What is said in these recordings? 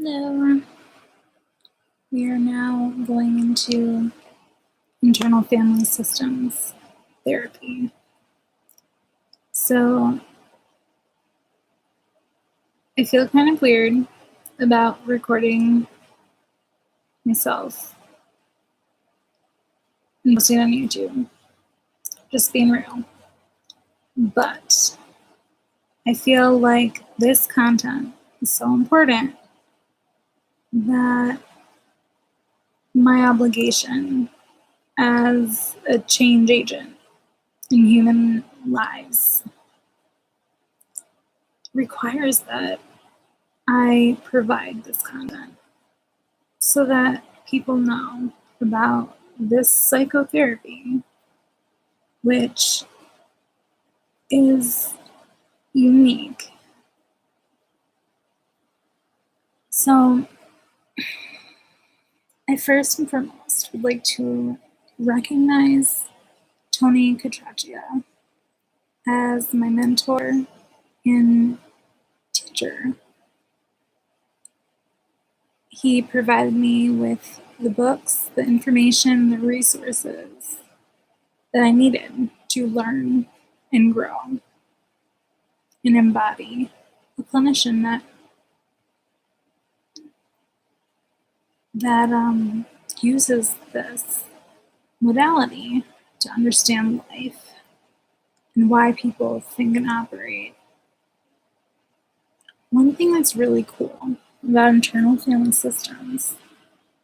Hello. We are now going into internal family systems therapy. So I feel kind of weird about recording myself and posting on YouTube. Just being real. But I feel like this content is so important that my obligation as a change agent in human lives requires that I provide this content so that people know about this psychotherapy, which is unique. So, I first and foremost would like to recognize Tony Catraccia as my mentor and teacher. He provided me with the books, the information, the resources that I needed to learn and grow and embody a clinician that uses this modality to understand life and why people think and operate. One thing that's really cool about internal family systems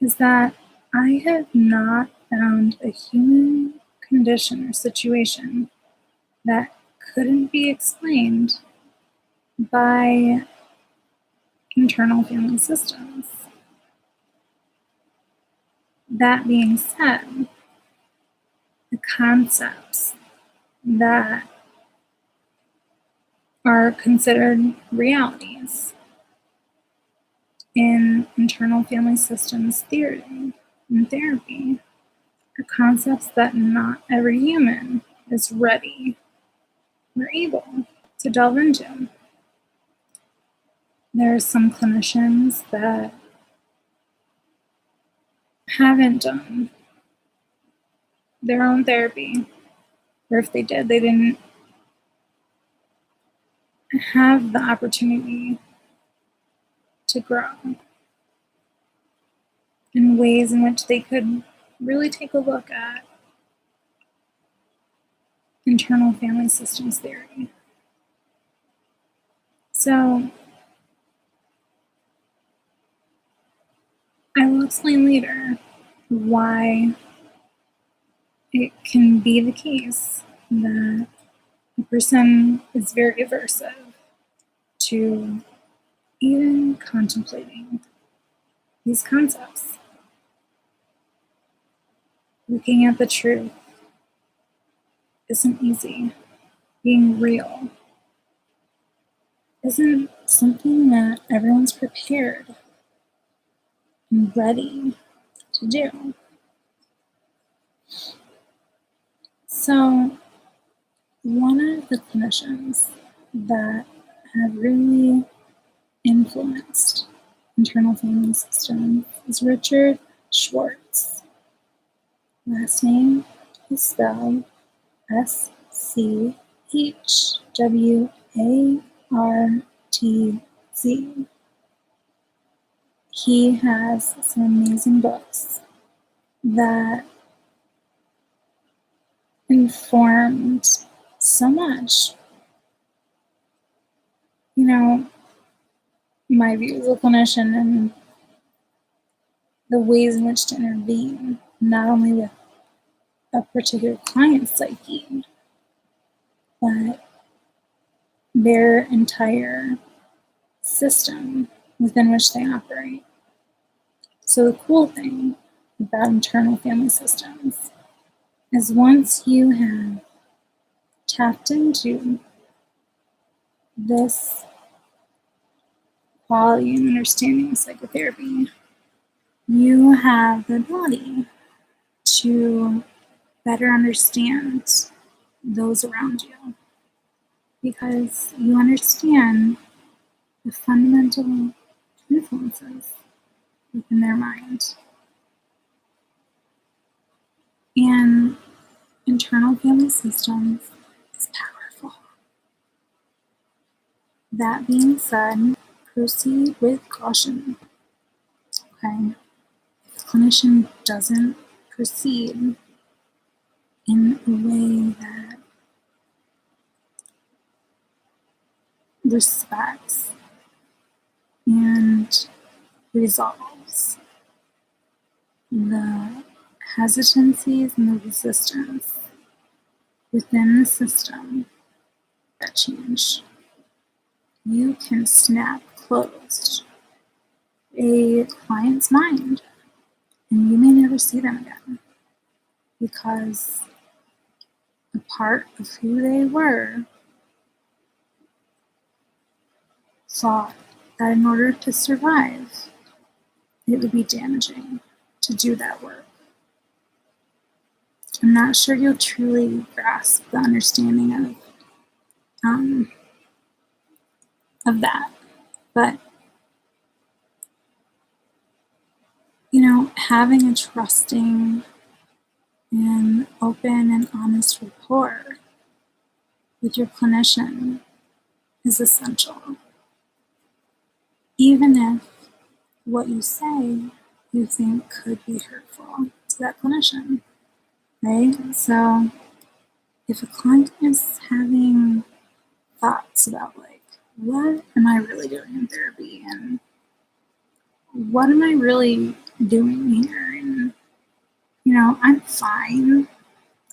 is that I have not found a human condition or situation that couldn't be explained by internal family systems. That being said, the concepts that are considered realities in internal family systems theory and therapy are concepts that not every human is ready or able to delve into. There are some clinicians that haven't done their own therapy, or if they did, they didn't have the opportunity to grow in ways in which they could really take a look at internal family systems theory. So I will explain later why it can be the case that a person is very aversive to even contemplating these concepts. Looking at the truth isn't easy. Being real isn't something that everyone's prepared and ready to do. So, one of the clinicians that have really influenced internal family systems is Richard Schwartz. Last name is spelled Schwartz. He has some amazing books that informed so much, my view as a clinician and the ways in which to intervene, not only with a particular client's psyche, but their entire system within which they operate. So the cool thing about internal family systems is once you have tapped into this quality and understanding of psychotherapy, you have the ability to better understand those around you because you understand the fundamental influences within their mind. And internal family systems is powerful. That being said, proceed with caution. Okay? If the clinician doesn't proceed in a way that respects and resolves the hesitancies and the resistance within the system that change, you can snap closed a client's mind and you may never see them again because a part of who they were thought that in order to survive, it would be damaging to do that work. I'm not sure you'll truly grasp the understanding of that, but having a trusting and open and honest rapport with your clinician is essential. Even if what you say you think could be hurtful to that clinician, right? So if a client is having thoughts about what am I really doing in therapy and what am I really doing here? And, I'm fine.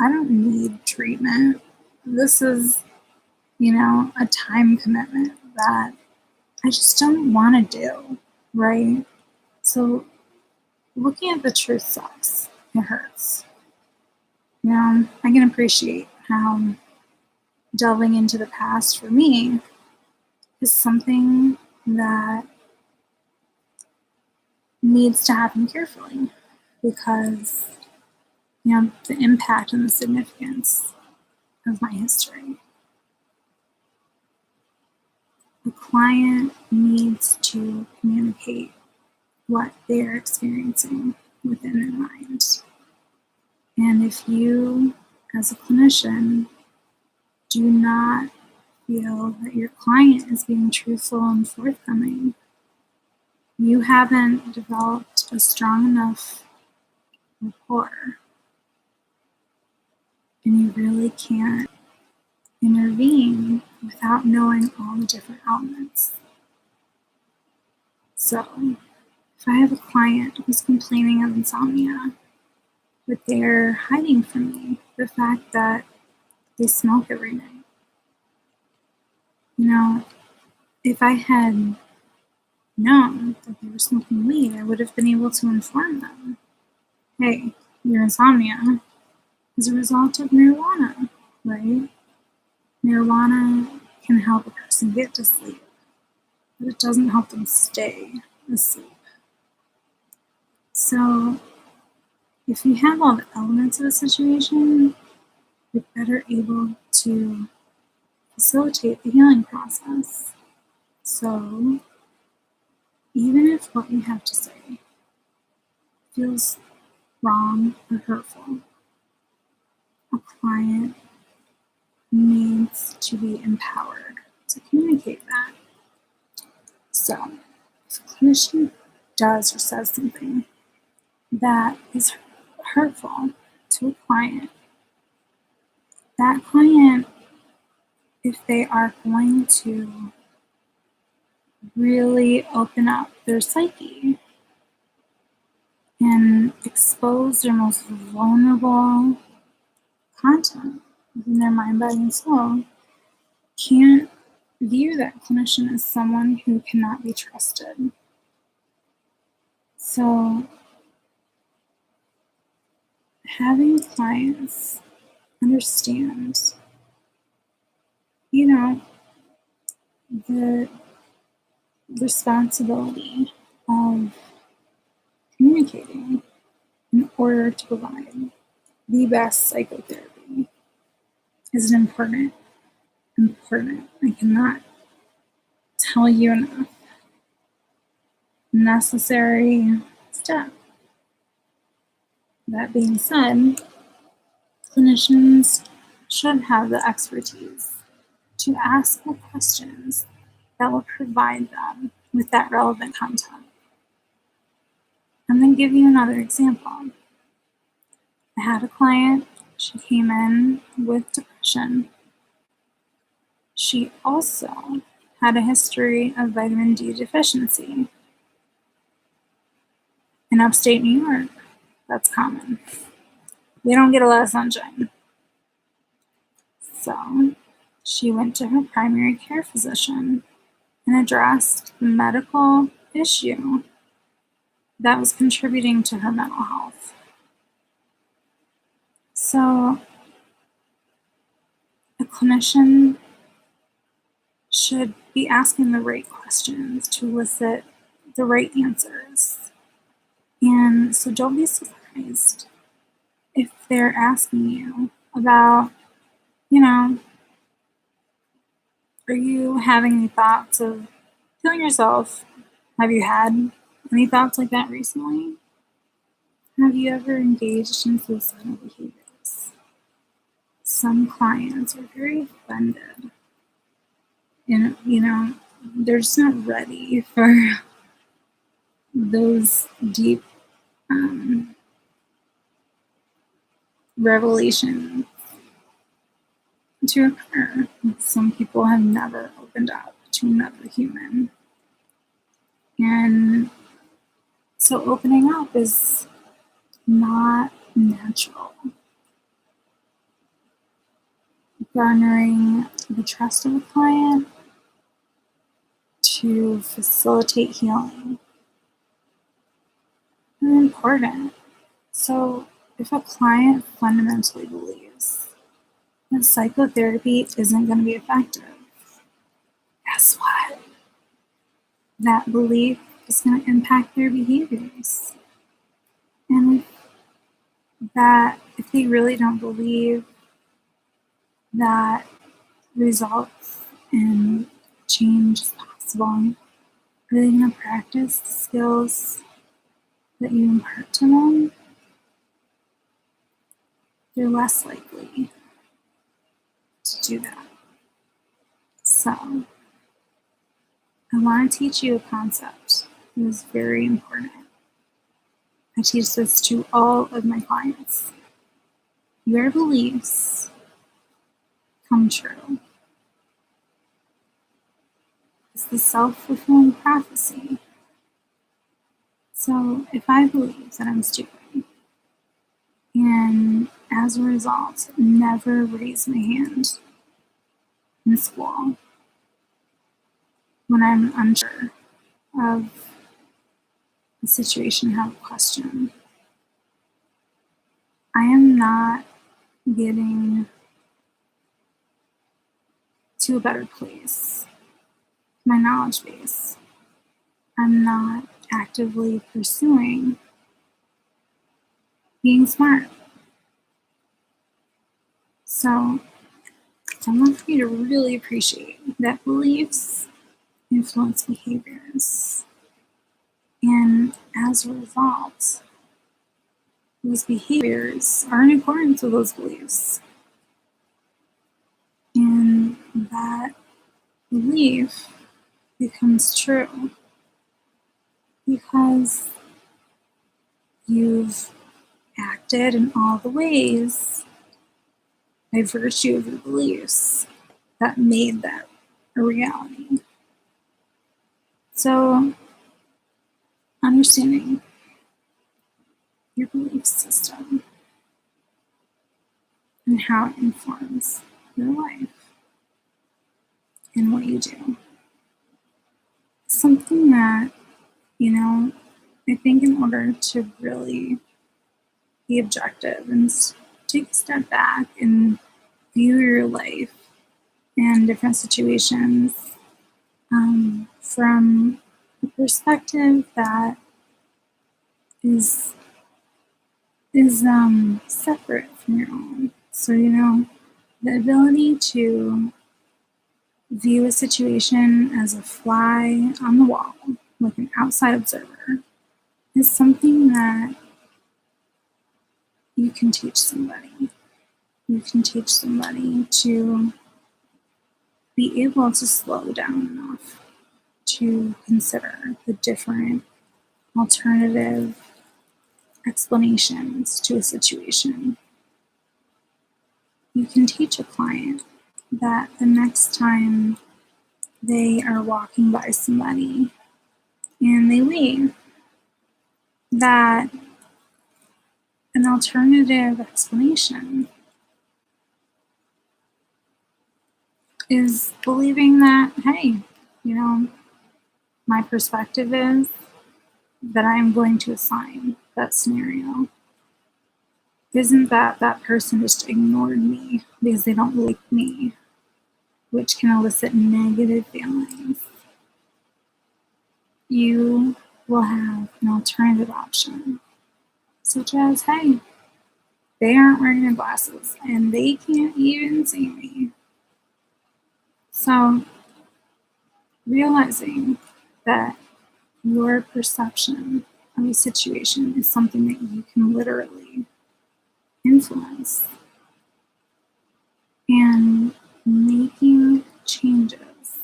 I don't need treatment. This is, a time commitment that I just don't want to do, right? So looking at the truth sucks. It hurts. I can appreciate how delving into the past for me is something that needs to happen carefully because, the impact and the significance of my history. The client needs to communicate what they're experiencing within their mind. And if you, as a clinician, do not feel that your client is being truthful and forthcoming, you haven't developed a strong enough rapport, and you really can't intervene without knowing all the different elements. So, if I have a client who's complaining of insomnia, but they're hiding from me the fact that they smoke every night, if I had known that they were smoking weed, I would have been able to inform them, hey, your insomnia is a result of marijuana, right? Marijuana can help a person get to sleep, but it doesn't help them stay asleep. So if you have all the elements of a situation, you're better able to facilitate the healing process. So even if what you have to say feels wrong or hurtful, a client needs to be empowered to communicate that. So if a clinician does or says something that is hurtful to a client, that client, if they are going to really open up their psyche and expose their most vulnerable content within their mind, body, and soul, can't view that clinician as someone who cannot be trusted. So having clients understand, the responsibility of communicating in order to provide the best psychotherapy is important. I cannot tell you enough necessary step. That being said, clinicians should have the expertise to ask the questions that will provide them with that relevant content. I'm going to give you another example. I had a client, she came in with depression. She also had a history of vitamin D deficiency. In upstate New York, that's common. We don't get a lot of sunshine. So she went to her primary care physician and addressed the medical issue that was contributing to her mental health. So a clinician should be asking the right questions to elicit the right answers. And so don't be surprised if they're asking you about, are you having any thoughts of killing yourself? Have you had any thoughts like that recently? Have you ever engaged in suicidal behaviors? Some clients are very offended. And, they're just not ready for those deep revelations to occur. Some people have never opened up to another human. And so opening up is not natural. Garnering the trust of a client to facilitate healing is important. So if a client fundamentally believes that psychotherapy isn't going to be effective, guess what? That belief is going to impact their behaviors. And if they really don't believe that results and change is possible, are they going to practice the skills that you impart to them? They're less likely to do that. So, I want to teach you a concept that is very important. I teach this to all of my clients. Your beliefs come true. It's the self-fulfilling prophecy. So if I believe that I'm stupid, and as a result, never raise my hand in school when I'm unsure of the situation, have a question, I am not getting to a better place. My knowledge base. I'm not actively pursuing being smart. So I want for you to really appreciate that beliefs influence behaviors. And as a result, those behaviors are in accordance with those beliefs. And that belief becomes true because you've acted in all the ways by virtue of your beliefs that made that a reality. So, understanding your belief system and how it informs your life and what you do. Something that, I think in order to really be objective and take a step back and view your life and different situations from a perspective that is separate from your own. So, the ability to view a situation as a fly on the wall like an outside observer, is something that you can teach somebody. You can teach somebody to be able to slow down enough to consider the different alternative explanations to a situation. You can teach a client that the next time they are walking by somebody and they leave, that an alternative explanation is believing that, hey, my perspective is that I'm going to assign that scenario. Isn't that person just ignored me because they don't like me, which can elicit negative feelings. You will have an alternative option, such as, hey, they aren't wearing their glasses and they can't even see me. So, realizing that your perception of a situation is something that you can literally influence, and making changes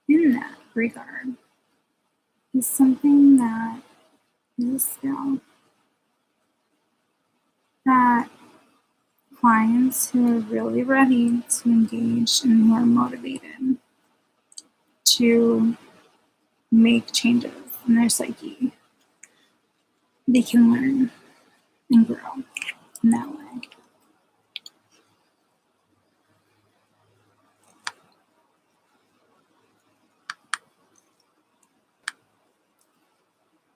in that regard is something that is a skill that clients who are really ready to engage and who are motivated to make changes in their psyche, they can learn and grow in that way.